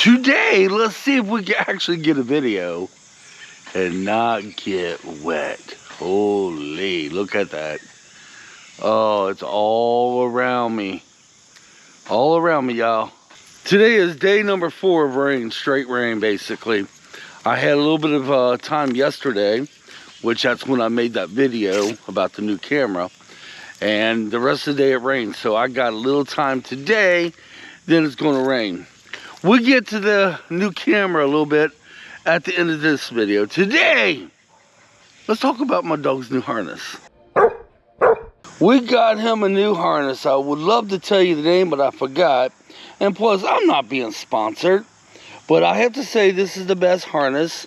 Today, let's see if we can actually get a video and not get wet. Holy, look at that. Oh, it's all around me. All around me, y'all. Today is day number 4 of rain, straight rain, basically. I had a little bit of time yesterday, which that's when I made that video about the new camera. And the rest of the day it rained, so I got a little time today, then it's gonna rain. We'll get to the new camera a little bit at the end of this video. Today, let's talk about my dog's new harness. We got him a new harness. I would love to tell you the name, but I forgot. And plus, I'm not being sponsored, but I have to say this is the best harness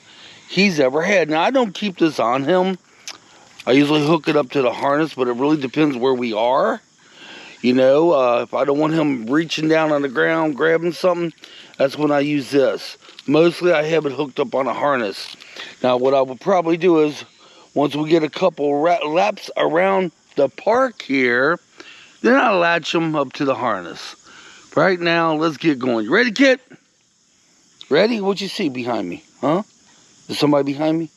he's ever had. Now, I don't keep this on him. I usually hook it up to the harness, but it really depends where we are. You know, if I don't want him reaching down on the ground, grabbing something, that's when I use this. Mostly I have it hooked up on a harness. Now, what I will probably do is, once we get a couple laps around the park here, then I'll latch him up to the harness. Right now, let's get going. You ready, Kitt? Ready? What you see behind me? Huh? Is somebody behind me?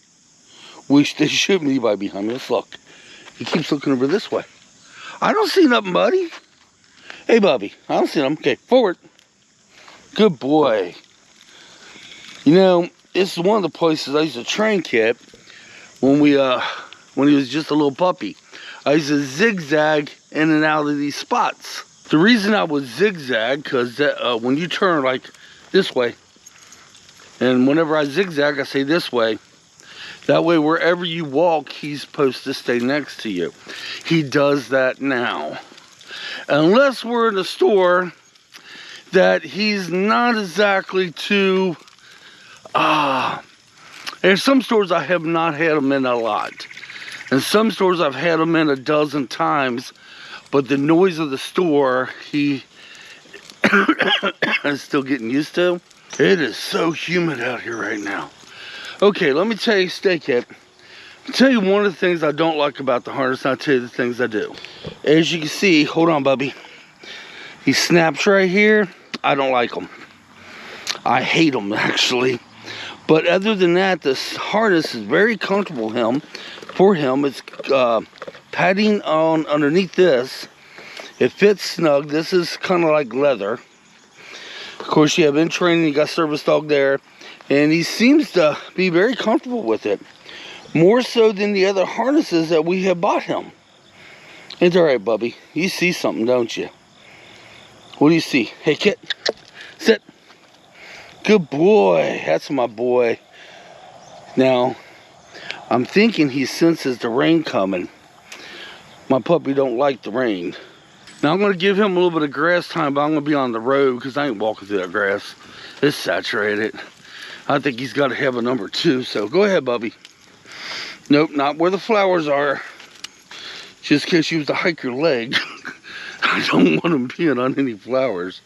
There shouldn't be anybody behind me. Let's look. He keeps looking over this way. I don't see nothing, buddy. Hey, Bubby. I don't see nothing. Okay, forward. Good boy. You know, this is one of the places I used to train Kitt when he was just a little puppy. I used to zigzag in and out of these spots. The reason I would zigzag, because when you turn like this way, and whenever I zigzag, I say this way. That way, wherever you walk, he's supposed to stay next to you. He does that now. Unless we're in a store that he's not exactly too... There's some stores I have not had him in a lot. And some stores I've had him in a dozen times. But the noise of the store, he is still getting used to. It is so humid out here right now. Okay, let me tell you, Kitt. I'll tell you one of the things I don't like about the harness, and I'll tell you the things I do. As you can see, hold on, Bubby. He snaps right here. I don't like them. I hate them, actually. But other than that, this harness is very comfortable for him. It's padding on underneath this. It fits snug. This is kind of like leather. Of course, you have in training, you got service dog there. And he seems to be very comfortable with it. More so than the other harnesses that we have bought him. It's alright, Bubby. You see something, don't you? What do you see? Hey, Kitt. Sit. Good boy. That's my boy. Now, I'm thinking he senses the rain coming. My puppy don't like the rain. Now, I'm going to give him a little bit of grass time, but I'm going to be on the road because I ain't walking through that grass. It's saturated. I think he's got to have a number 2, so go ahead, Bubby. Nope, not where the flowers are. Just in case you was to hike your leg. I don't want him peeing on any flowers.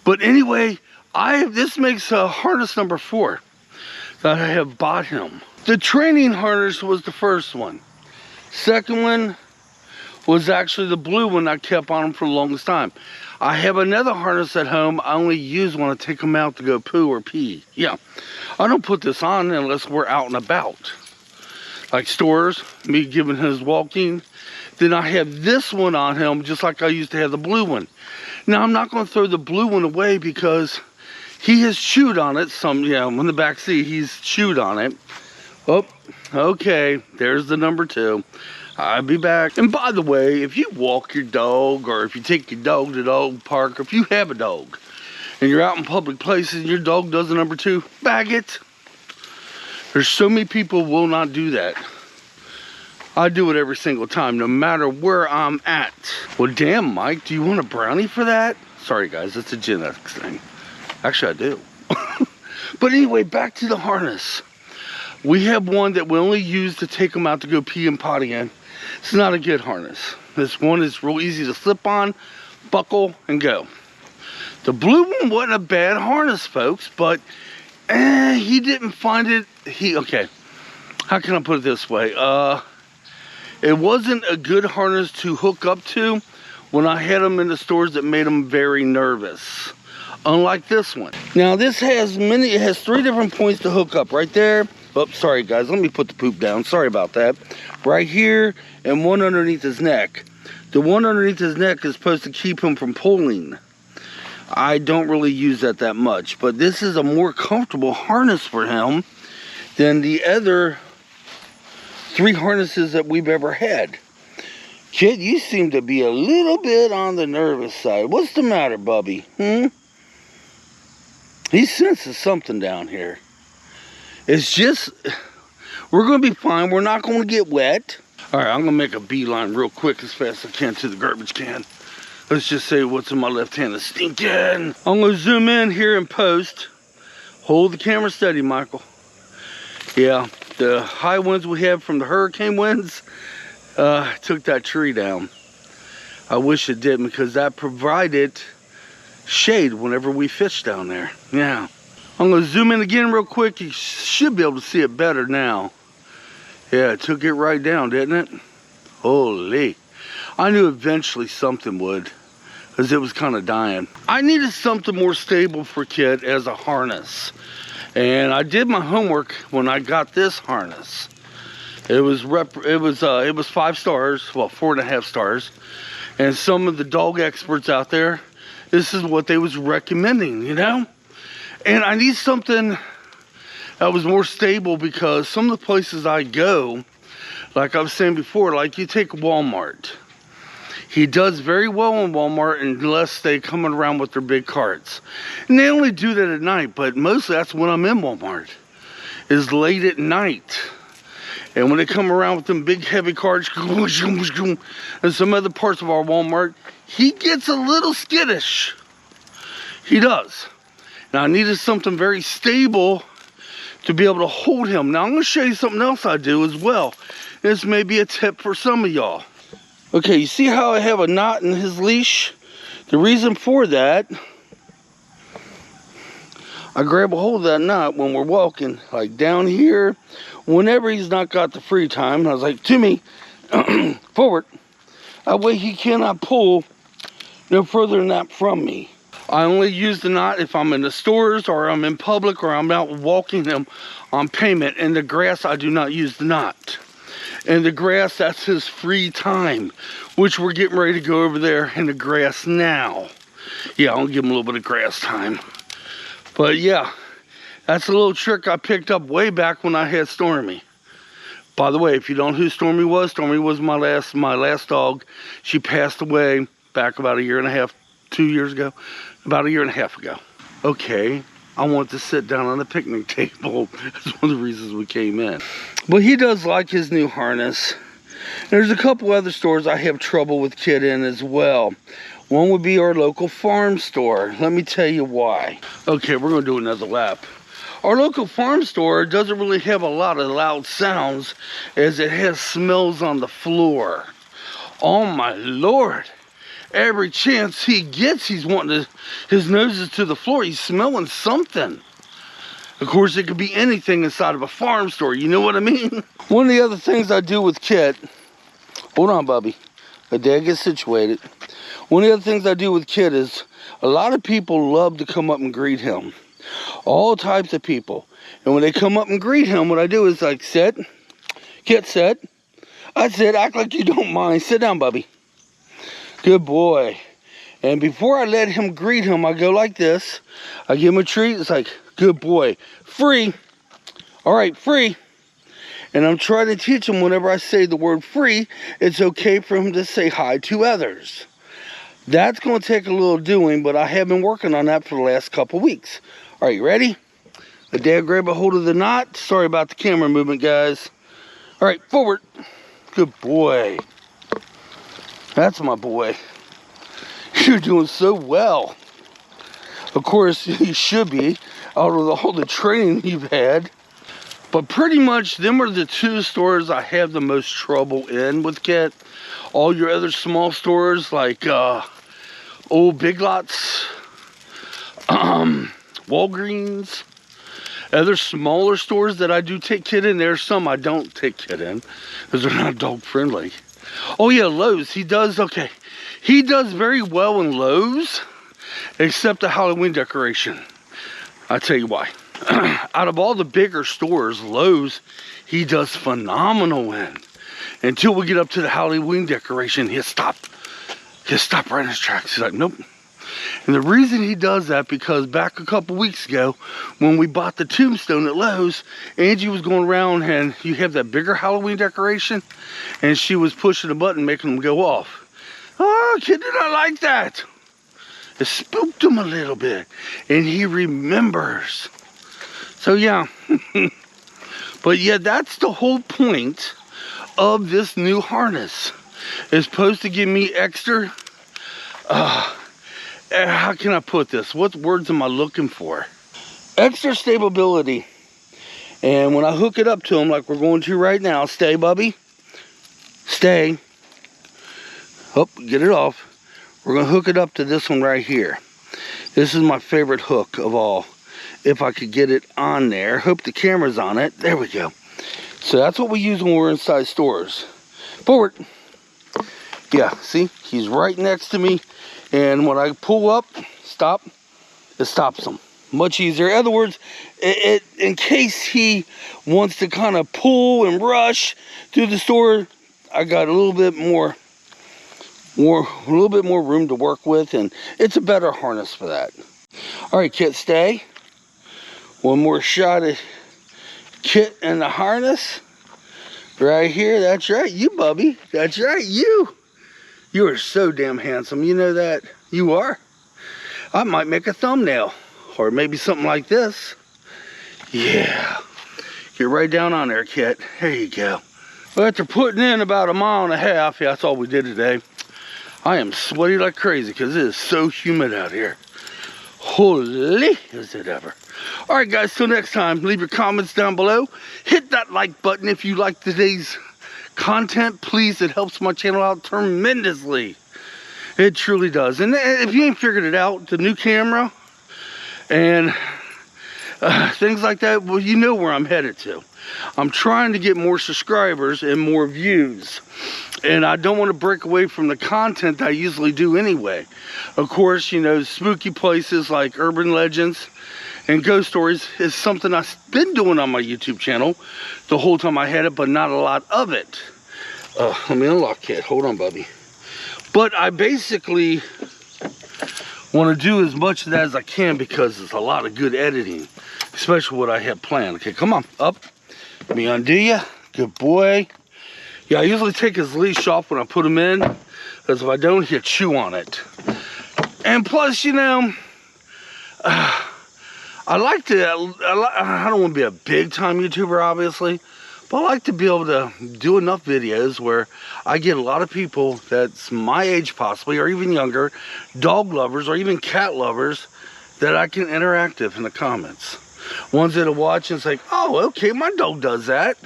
But anyway, this makes harness number 4 that I have bought him. The training harness was the first one. Second one was actually the blue one I kept on him for the longest time. I have another harness at home I only use when I take him out to go poo or pee. Yeah, I don't put this on unless we're out and about. Like stores, me giving his walking. Then I have this one on him just like I used to have the blue one. Now, I'm not going to throw the blue one away because he has chewed on it. In the back seat, he's chewed on it. Oh, okay, there's the number 2. I'll be back. And by the way, if you walk your dog or if you take your dog to the dog park, or if you have a dog and you're out in public places and your dog does a number 2, bag it. There's so many people will not do that. I do it every single time, no matter where I'm at. Well, damn, Mike, do you want a brownie for that? Sorry, guys, it's a genetics thing. Actually, I do. But anyway, back to the harness. We have one that we only use to take them out to go pee and potty in. It's not a good harness. This one is real easy to slip on, buckle, and go. The blue one wasn't a bad harness, folks, but he didn't find it. Okay, how can I put it this way? It wasn't a good harness to hook up to when I had them in the stores that made them very nervous. unlike this one. Now this has it has 3 different points to hook up. Right there. Oh, sorry guys, let me put the poop down. Sorry about that. Right here, and one underneath his neck. The one underneath his neck is supposed to keep him from pulling. I don't really use that much, but this is a more comfortable harness for him than the other 3 harnesses that we've ever had. Kitt, you seem to be a little bit on the nervous side. What's the matter, Bubby? He senses something down here. It's just, we're going to be fine. We're not going to get wet. All right, I'm going to make a beeline real quick as fast as I can to the garbage can. Let's just say what's in my left hand is stinking. I'm going to zoom in here and post. Hold the camera steady, Michael. Yeah, the high winds we have from the hurricane winds took that tree down. I wish it didn't, because that provided shade whenever we fished down there. Yeah. I'm going to zoom in again real quick. You should be able to see it better now. Yeah, it took it right down, didn't it? Holy. I knew eventually something would, because it was kind of dying. I needed something more stable for Kitt as a harness. And I did my homework when I got this harness. It was 5 stars, well, 4.5 stars. And some of the dog experts out there, this is what they was recommending, you know? And I need something that was more stable, because some of the places I go, like I was saying before, like you take Walmart. He does very well in Walmart unless they coming around with their big carts. And they only do that at night, but mostly that's when I'm in Walmart, is late at night. And when they come around with them big heavy carts, and some other parts of our Walmart, he gets a little skittish. He does. Now I needed something very stable to be able to hold him. Now I'm going to show you something else I do as well. This may be a tip for some of y'all. Okay, you see how I have a knot in his leash? The reason for that, I grab a hold of that knot when we're walking, like down here, whenever he's not got the free time. And I was like, to me, forward. That way he cannot pull no further than that from me. I only use the knot if I'm in the stores, or I'm in public, or I'm out walking him on pavement. In the grass, I do not use the knot. In the grass, that's his free time, which we're getting ready to go over there in the grass now. Yeah, I'll give him a little bit of grass time. But yeah, that's a little trick I picked up way back when I had Stormy. By the way, if you don't know who Stormy was my last dog. She passed away back about 1.5 years, 2 years ago. About 1.5 years ago. Okay, I want to sit down on the picnic table. That's one of the reasons we came in. But he does like his new harness. There's a couple other stores I have trouble with Kitt in as well. One would be our local farm store. Let me tell you why. Okay, we're going to do another lap. Our local farm store doesn't really have a lot of loud sounds, as it has smells on the floor. Oh my Lord. Every chance he gets, he's wanting his nose is to the floor. He's smelling something. Of course, it could be anything inside of a farm store. You know what I mean? One of the other things I do with Kitt, hold on, Bubby. Let Dad get situated. One of the other things I do with Kitt is, a lot of people love to come up and greet him. All types of people. And when they come up and greet him, what I do is like, sit. Kitt, sit. I sit, act like you don't mind. Sit down, Bubby. Good boy. And before I let him greet him, I go like this. I give him a treat. It's like, good boy. Free. All right, free. And I'm trying to teach him, whenever I say the word free, it's okay for him to say hi to others. That's going to take a little doing, but I have been working on that for the last couple weeks. All right, you ready? Let Dad grab a hold of the knot. Sorry about the camera movement, guys. All right, forward. Good boy. That's my boy. You're doing so well. Of course, you should be, out of all the training you've had. But pretty much, them are the 2 stores I have the most trouble in with Kitt. All your other small stores, like old Big Lots, Walgreens, other smaller stores that I do take Kitt in. There's some I don't take Kitt in, because they're not dog friendly. Oh yeah, Lowe's. He does, okay. He does very well in Lowe's. except the Halloween decoration. I'll tell you why. Out of all the bigger stores, Lowe's, he does phenomenal in. Until we get up to the Halloween decoration, he'll stop. He'll stop right in his tracks. He's like, nope. And the reason he does that, because back a couple weeks ago, when we bought the tombstone at Lowe's, Angie was going around and you have that bigger Halloween decoration, and she was pushing the button, making them go off. Oh, Kitt did not like that. It spooked him a little bit, and he remembers. So yeah, but yeah, that's the whole point of this new harness. It's supposed to give me extra, how can I put this? What words am I looking for? Extra stability. And when I hook it up to him, like we're going to right now, stay, Bubby. Stay. Oh, get it off. We're going to hook it up to this one right here. This is my favorite hook of all. If I could get it on there. Hope the camera's on it. There we go. So that's what we use when we're inside stores. Forward. Yeah, see? He's right next to me. And when I pull up, stop, it stops him. Much easier. In other words, in case he wants to kind of pull and rush through the store, I got a little bit more room to work with, and it's a better harness for that. All right, Kitt, stay. One more shot at Kitt and the harness. Right here. That's right, you, Bubby. That's right, you. You are so damn handsome. You know that? You are. I might make a thumbnail. Or maybe something like this. Yeah. Get right down on there, Kitt. There you go. Well, after putting in about 1.5 miles, yeah, that's all we did today. I am sweaty like crazy because it is so humid out here. Holy is it ever. All right, guys, till next time, leave your comments down below. Hit that like button if you like today's content, please. It helps my channel out tremendously. It truly does. And if you ain't figured it out, the new camera and things like that, well, you know where I'm headed to. I'm trying to get more subscribers and more views, and I don't want to break away from the content I usually do anyway. Of course, you know, spooky places like urban legends and ghost stories is something I've been doing on my YouTube channel the whole time I had it, but not a lot of it. Let me unlock it. Hold on, Bubby. But I basically want to do as much of that as I can because it's a lot of good editing, especially what I have planned. Okay, come on, up. Let me undo you. Good boy. Yeah, I usually take his leash off when I put him in, because if I don't, he'll chew on it. And plus, you know, I like to, I don't want to be a big time YouTuber, obviously, but I like to be able to do enough videos where I get a lot of people that's my age possibly, or even younger, dog lovers, or even cat lovers, that I can interact with in the comments. Ones that'll watch and say, oh, okay, my dog does that.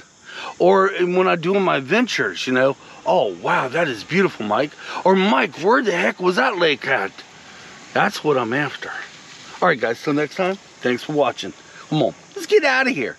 Or when I do my ventures, you know, oh, wow, that is beautiful, Mike. Or, Mike, where the heck was that lake at? That's what I'm after. All right, guys, till next time, thanks for watching. Come on, let's get out of here.